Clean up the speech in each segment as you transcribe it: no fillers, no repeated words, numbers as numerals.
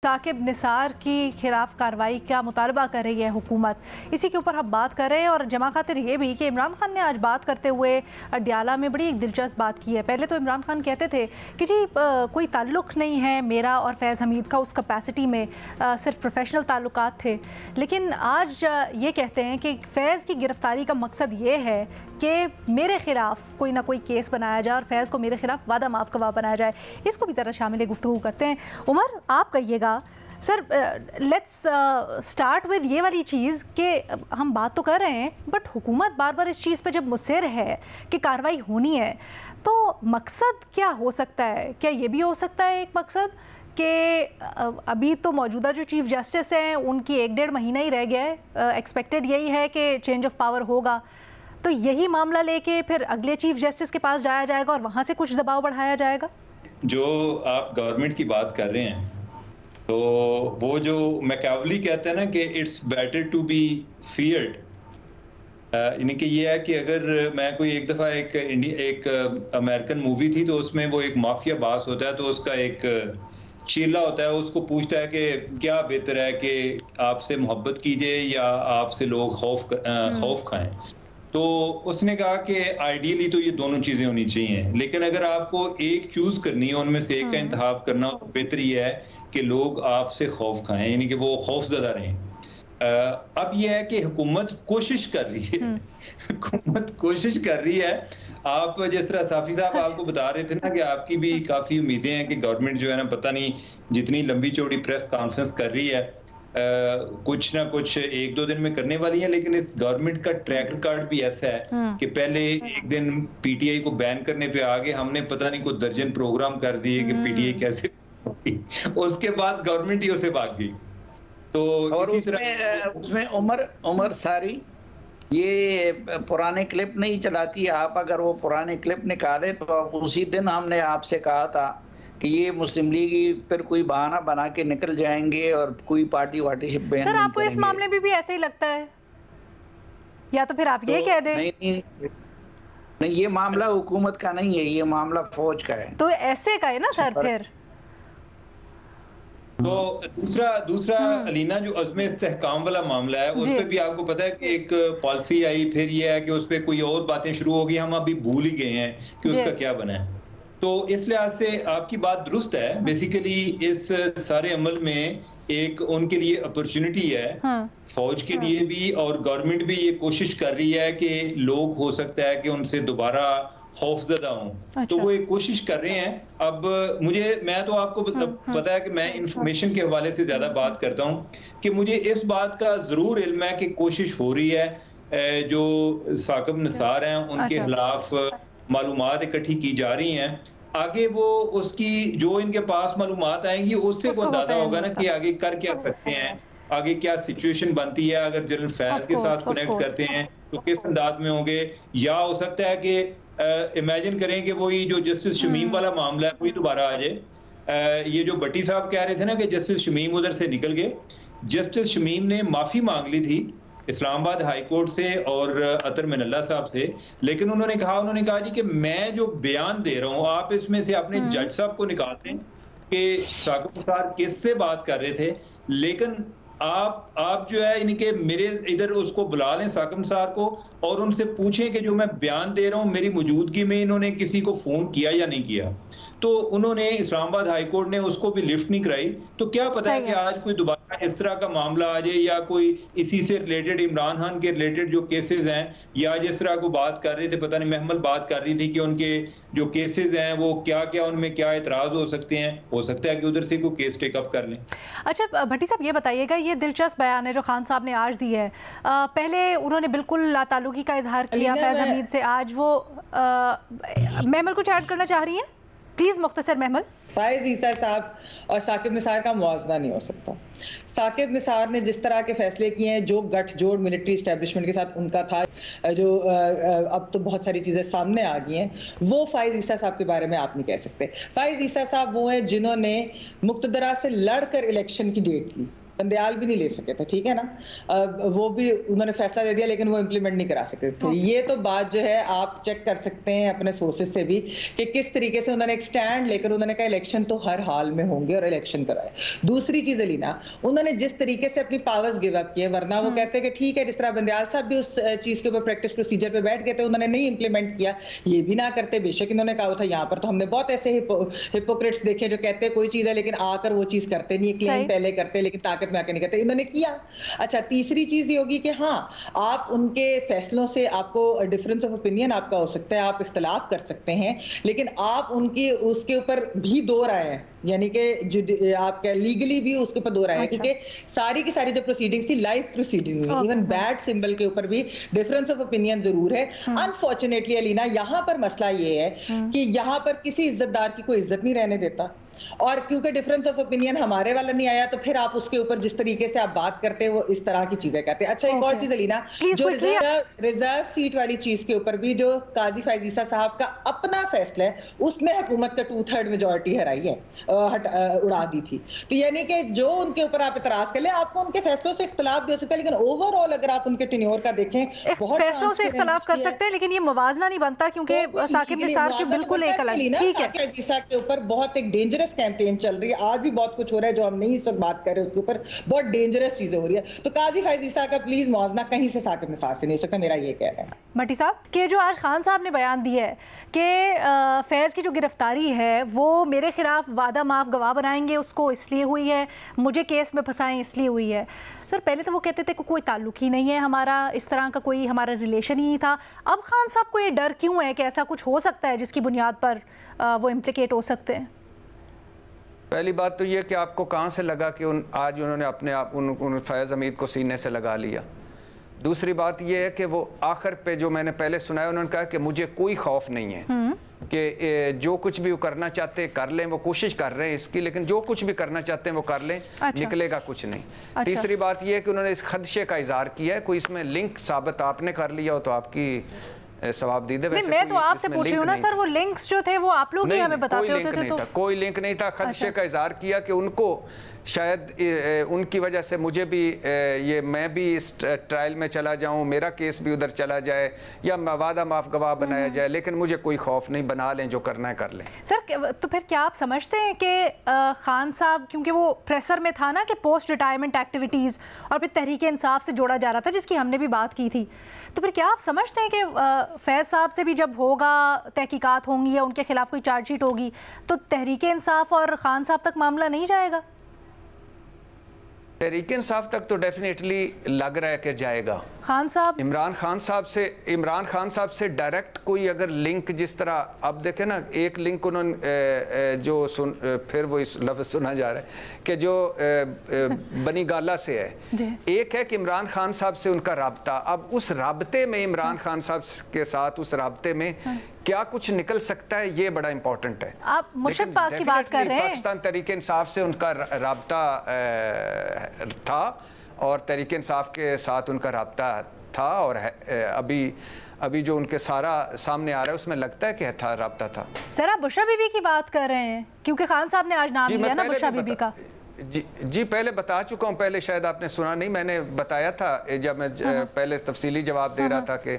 साकिब निसार की खिलाफ कार्रवाई का मुतालबा कर रही है हुकूमत। इसी के ऊपर हम बात कर रहे हैं और जमा खातिर ये भी कि इमरान खान ने आज बात करते हुए अडयाला में बड़ी एक दिलचस्प बात की है। पहले तो इमरान खान कहते थे कि जी कोई ताल्लुक़ नहीं है मेरा और फैज़ हमीद का उस कैपेसिटी में, सिर्फ प्रोफेशनल ताल्लुकात थे। लेकिन आज ये कहते हैं कि फैज़ की गिरफ्तारी का मकसद ये है कि मेरे ख़िलाफ़ कोई ना कोई केस बनाया जाए और फैज़ को मेरे ख़िलाफ़ वादा माफ़ गवाह बनाया जाए। इसको भी ज़रा शामिल गुफ्तगू करते हैं। उमर, आप कहिएगा सर, लेट्स स्टार्ट विद ये वाली चीज़ कि हम बात तो कर रहे हैं बट हुकूमत बार बार इस चीज़ पे जब मुसर है कि कार्रवाई होनी है तो मकसद क्या हो सकता है? क्या ये भी हो सकता है एक मकसद कि अभी तो मौजूदा जो चीफ़ जस्टिस हैं उनकी 1-1.5 महीना ही रह गया है, एक्सपेक्टेड यही है कि चेंज ऑफ पावर होगा, तो यही मामला लेके फिर अगले चीफ जस्टिस के पास जाया जाएगा और वहाँ से कुछ दबाव बढ़ाया जाएगा? जो आप गवर्नमेंट की बात कर रहे हैं तो वो जो मैकियावेली कहते हैं ना कि it's better to be feared, यानी कि ये है कि अगर मैं कोई एक दफ़ा एक अमेरिकन मूवी थी तो उसमें वो एक माफिया बास होता है तो उसका एक चीला होता है, उसको पूछता है कि क्या बेहतर है कि आपसे मोहब्बत कीजिए या आपसे लोग खौफ खाएं। तो उसने कहा कि आइडियली तो ये दोनों चीज़ें होनी चाहिए, लेकिन अगर आपको एक चूज़ करनी है उनमें से एक का इंतखाब करना तो बेहतर ये है कि लोग आपसे खौफ खाएं, यानी कि वो खौफजदा रहें। अब यह है कि हुकूमत कोशिश कर रही है हुकूमत कोशिश कर रही है। आप जिस तरह साफी साहब आपको बता रहे थे ना कि आपकी भी काफ़ी उम्मीदें हैं कि गवर्नमेंट जो है ना, पता नहीं जितनी लंबी चौड़ी प्रेस कॉन्फ्रेंस कर रही है कुछ ना कुछ 1-2 दिन में करने वाली है, लेकिन इस गवर्नमेंट का ट्रैक रिकॉर्ड भी ऐसा है कि पहले एक दिन पीटीआई को बैन करने पे आगे हमने पता नहीं कोई दर्जन प्रोग्राम कर दिए कि पीटीआई कैसे उसके बाद गवर्नमेंट ही उसे भाग गई। तो और उसमें उमर सारी ये पुराने क्लिप नहीं चलाती। आप अगर वो पुराने क्लिप निकाले तो उसी दिन हमने आपसे कहा था कि ये मुस्लिम लीग फिर कोई बहाना बना के निकल जाएंगे और कोई पार्टीशिप बैन नहीं करेंगे। सर, आपको इस मामले में भी ऐसे ही लगता है या तो फिर आप ये कह दें? नहीं, ये मामला हुकूमत का नहीं है, ये मामला फौज का है। तो ऐसे का है ना सर फिर। तो दूसरा अलीना, जो अज़्म इस्तेहकाम वाला मामला है उस पर भी आपको पता है कि एक पॉलिसी आई, फिर ये है कि उस पर कोई और बातें शुरू हो गई, हम अभी भूल ही गए हैं कि उसका क्या बना है। तो इस लिहाज से आपकी बात दुरुस्त है। बेसिकली इस सारे अमल में एक उनके लिए अपॉर्चुनिटी है, फौज के लिए भी, और गवर्नमेंट भी ये कोशिश कर रही है कि लोग हो सकता है कि उनसे दोबारा खौफजदा हूं। तो वो एक कोशिश कर रहे हैं। अब मैं तो आपको पता है कि मैं इंफॉर्मेशन के हवाले से ज्यादा बात करता हूं कि मुझे इस बात का जरूर इल्म है कि कोशिश हो रही है जो साकिब निसार हैं उनके खिलाफ मालूमात इकट्ठी की जा रही हैं। आगे वो उसकी जो इनके पास मालूमात आएंगी उससे वो अंदाजा होगा ना कि आगे कर क्या सकते हैं, आगे क्या सिचुएशन बनती है। अगर जनरल फैज के साथ कनेक्ट करते हैं तो किस अंदाज में होंगे, या हो सकता है कि इमेजिन करें कि वही जो जस्टिस शमीम वाला मामला है वही दोबारा आ जाए। ये जो भट्टी साहब कह रहे थे ना कि जस्टिस शमीम उधर से निकल गए, जस्टिस शमीम ने माफी मांग ली थी इस्लामाबाद हाई कोर्ट से और अतर मिनल्ला साहब से, लेकिन उन्होंने कहा जी कि मैं जो बयान दे रहा हूं आप इसमें से अपने जज साहब को निकाल दें कि साकिब निसार किससे बात कर रहे थे, लेकिन आप जो है इनके मेरे इधर उसको बुला लें साकिब निसार को और उनसे पूछें कि जो मैं बयान दे रहा हूं मेरी मौजूदगी में इन्होंने किसी को फोन किया या नहीं किया। तो उन्होंने इस्लामाबाद हाई कोर्ट ने उसको भी लिफ्ट नहीं कराई। तो क्या पता है कि आज कोई दोबारा इस तरह का मामला आ जाए या कोई इसी से रिलेटेड, इमरान खान के रिलेटेड जो केसेस हैं, या जिस तरह को बात कर रहे थे, पता नहीं महमल बात कर रही थी कि उनके जो केसेस हैं वो क्या उनमें क्या एतराज हो सकते हैं, हो सकता है कि उधर से कोई केस टेकअप कर लें। अच्छा भट्टी साहब, ये बताइएगा, ये दिलचस्प बयान है जो खान साहब ने आज दी है। पहले उन्होंने बिल्कुल लाताल्लुकी का इजहार किया फैज हमीद से, आज वो महमल कुछ ऐड करना चाह रही हैं? प्लीज मुख्तसर महमल। फायज ईसा साहब और साकिब निसार का मुआवजा नहीं हो सकता। साकिब निसार ने जिस तरह के फैसले किए हैं, जो गठजोड़ मिलिट्री एस्टेब्लिशमेंट के साथ उनका था, जो अब तो बहुत सारी चीज़ें सामने आ गई हैं, वो फायज ईसा साहब के बारे में आप नहीं कह सकते। फायज ईसा साहब वो हैं जिन्होंने मुक्तदरा से लड़कर इलेक्शन की डेट ली, बंदयाल भी नहीं ले सके थे, ठीक है ना। वो भी उन्होंने फैसला दे दिया लेकिन वो इम्प्लीमेंट नहीं करा सकते थे। ये तो बात जो है आप चेक कर सकते हैं अपने सोर्सेज से भी कि किस तरीके से उन्होंने एक स्टैंड लेकर उन्होंने कहा इलेक्शन तो हर हाल में होंगे और इलेक्शन कराए। दूसरी चीज अलीना, उन्होंने जिस तरीके से अपनी पावर्स गिव अप किए, वरना वो कहते कि ठीक है, जिस तरह बंदयाल साहब भी उस चीज के ऊपर प्रैक्टिस प्रोसीजर पे बैठ गए थे, उन्होंने नहीं इंप्लीमेंट किया, ये भी ना करते। बेशक इन्होंने कहा था यहाँ पर तो हमने बहुत ऐसे हिपोक्रेट्स देखे जो कहते हैं कोई चीज है लेकिन आकर वो चीज करते नहीं, क्लेम पहले करते लेकिन ताकत में आके नहीं करते, इन्होंने किया। अच्छा, तीसरी चीज ये होगी कि हाँ, आप उनके फैसलों से आपको डिफरेंस ऑफ ओपिनियन आपका हो सकता है, आप इख्तलाफ कर सकते हैं, लेकिन आप उनकी उसके ऊपर भी दो राय हैं, यानी कि आप लीगली भी उसके ऊपर दो राय हैं, क्योंकि सारी की सारी जो प्रोसीडिंग्स थी लाइव प्रोसीडिंग हुई, इवन बैड सिंबल के ऊपर भी डिफरेंस ऑफ ओपिनियन जरूर है। अनफॉर्चुनेटली अलीना, यहाँ पर मसला ये है कि यहाँ पर किसी इज्जतदार की कोई इज्जत नहीं रहने देता, और क्योंकि डिफरेंस ऑफ ओपिनियन हमारे वाला नहीं आया तो फिर आप उसके ऊपर जिस तरीके से आप बात करते हैं वो इस तरह की चीजें कहते हैं। अच्छा, एक और चीज अलीना, जो रिजर्व सीट वाली चीज के ऊपर भी जो काजी फैज ईसा साहब का अपना फैसला है, उसने हुकूमत का 2/3 मेजोरिटी हराई है, उड़ा दी थी। तो यानी कि जो उनके ऊपर आप इतराज कर ले, आपको उनके फैसलों से इख्तलाफ भी हो सकता है, लेकिन ओवरऑल अगर आप उनके टेन्योर का देखें, फैसलों से इख्तलाफ कर सकते हैं लेकिन ये मुवाजना नहीं बनता, क्योंकि साकिब निसार की बिल्कुल एक अलग, ठीक है, काजी ईसा के ऊपर बहुत एक डेंजरस कैंपेन चल रही है, आज भी बहुत कुछ हो रहा है जो हम नहीं इस वक्त बात कर रहे, उसके ऊपर बहुत डेंजरस चीजें हो रही है। तो काजी फैज ईसा का प्लीज मौजना कहीं से साकिब निसार से नहीं हो सकता, मेरा ये कह रहा है। भट्टी साहब के जो आज खान साहब ने बयान दिया है कि फैज़ की जो गिरफ्तारी है वो मेरे खिलाफ वादा माफ गवाह बनाएंगे उसको इसलिए हुई है, मुझे केस में फंसाएं इसलिए हुई है। सर, पहले तो वो कहते थे कि कोई ताल्लुक ही नहीं है हमारा, इस तरह का कोई हमारा रिलेशन ही नहीं था। अब खान साहब को ये डर क्यों है कि ऐसा कुछ हो सकता है जिसकी बुनियाद पर वो इम्प्लिकेट हो सकते हैं? पहली बात तो ये कि आपको कहाँ से लगा कि आज उन्होंने अपने आप उन फैज़ हमीद को सीने से लगा लिया। दूसरी बात ये है कि वो आखिर पे जो मैंने पहले सुनाया, उन्होंने कहा कि मुझे कोई खौफ नहीं है कि जो कुछ भी वो करना चाहते हैं कर लें, वो कोशिश कर रहे हैं इसकी, लेकिन जो कुछ भी करना चाहते हैं वो कर लें। अच्छा। निकलेगा कुछ नहीं। अच्छा। तीसरी बात ये है कि उन्होंने इस खदशे का इजहार किया है, कोई इसमें लिंक साबित आपने कर लिया हो तो आपकी सवाब दीदे। वैसे मैं तो आपसे पूछ रही हूँ ना सर, वो लिंक्स जो थे वो आप लोग ही हमें बताते होते थे। तो कोई लिंक नहीं था। खदशे का इजहार किया कि उनको शायद उनकी वजह से मुझे भी मैं भी इस ट्रायल में चला जाऊं, मेरा केस भी उधर चला जाए या वादा माफ गवाह बनाया जाए, लेकिन मुझे कोई खौफ नहीं, बना लें जो करना है कर लें। सर, तो फिर क्या आप समझते हैं कि खान साहब, क्योंकि वो प्रेशर में था ना कि पोस्ट रिटायरमेंट एक्टिविटीज़ और फिर तहरीक इंसाफ से जोड़ा जा रहा था जिसकी हमने भी बात की थी, तो फिर क्या आप समझते हैं कि फैज़ साहब से भी जब होगा तहकीकात होंगी या उनके खिलाफ कोई चार्जशीट होगी तो तहरीक इंसाफ और खान साहब तक मामला नहीं जाएगा? तहरीक इंसाफ तक तो डेफिनेटली लग रहा है कि जाएगा। खान साहब, इमरान खान साहब से डायरेक्ट कोई अगर लिंक, जिस तरह अब देखे ना, एक लिंक उन्होंने फिर वो इस लफ्ज़ सुना जा रहा है कि जो बनी गाला से है, एक है कि इमरान खान साहब से उनका राब्ता, अब उस राब्ते में इमरान खान साहब के साथ उस राब्ते में क्या कुछ निकल सकता है, ये बड़ा इंपॉर्टेंट है। आप मुर्शिद पाक की बात कर रहे हैं। पाकिस्तान तहरीक इंसाफ से उनका राब्ता था और तहरीक इंसाफ के साथ उनका राब्ता था, और अभी जो उनके सारा सामने आ रहा है उसमें लगता है कि था, राब्ता था। सर, आप बुशरा बीबी की बात कर रहे हैं क्योंकि खान साहब ने आज नाम लिया ना बुशरा बीबी का। जी पहले बता चुका हूँ, पहले शायद आपने सुना नहीं, मैंने बताया था जब मैं पहले तफसीली जवाब दे रहा था कि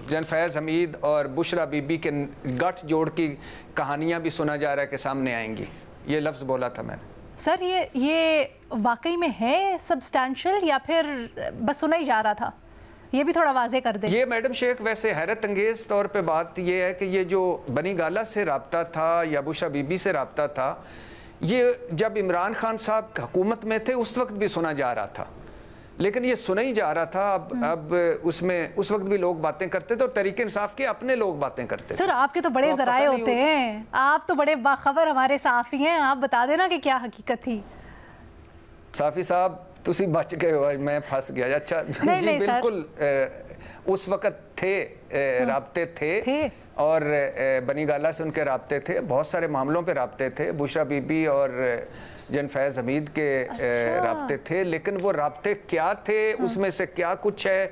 जन फैज़ हमीद और बुशरा बीबी के गठ जोड़ की कहानियाँ भी सुना जा रहा है कि सामने आएंगी, ये लफ्ज़ बोला था मैंने। सर, ये वाकई में है सब्सटैंशियल या फिर बस सुना ही जा रहा था? ये भी थोड़ा वाजे कर दे। ये मैडम शेख वैसे हैरत अंगेज तौर पे बात ये है कि ये जो बनी गाला से राब्ता था या बुशरा बीबी से राब्ता था, ये जब इमरान खान साहब हुकूमत में थे उस वक्त भी सुना जा रहा था, लेकिन ये सुना ही जा रहा था। अब उसमें उस वक्त भी लोग बातें करते थे और तहरीक इंसाफ के अपने लोग बातें करते थे। सर, आपके तो बड़े जराए होते हैं, आप तो बड़े बाखबर हमारे सहाफ़ी हैं, आप बता देना कि क्या हकीकत थी। साफ़ी साहब तुसी बच गए हो, मैं फंस गया। अच्छा नहीं, बिल्कुल उस वक्त थे, राब्ते थे और बनी गाला से उनके राब्ते थे, बहुत सारे मामलों पे राब्ते थे, बुशरा बीबी और जन फैज़ हमीद के राब्ते थे, लेकिन वो राब्ते क्या थे, उसमें से क्या कुछ है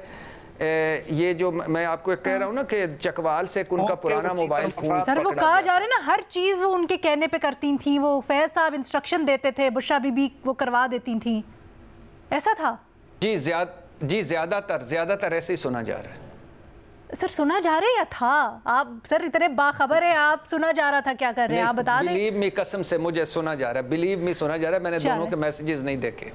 ये जो मैं आपको कह रहा हूँ ना कि चकवाल से उनका पुराना मोबाइल फोन सर वो कहा जा रहा है ना, हर चीज वो उनके कहने पे करती थी, वो फैज साहब इंस्ट्रक्शन देते थे, बुशरा बीबी वो करवा देती थी, ऐसा था? जी ज्यादातर ऐसे ही सुना जा रहा है। सर सुना जा रहा है या था? आप सर इतने बाखबर है, आप सुना जा रहा था क्या कर रहे हैं आप बता दें। बिलीव मी, कसम से मुझे सुना जा रहा है, बिलीव मी सुना जा रहा है, मैंने दोनों के मैसेजेस नहीं देखे।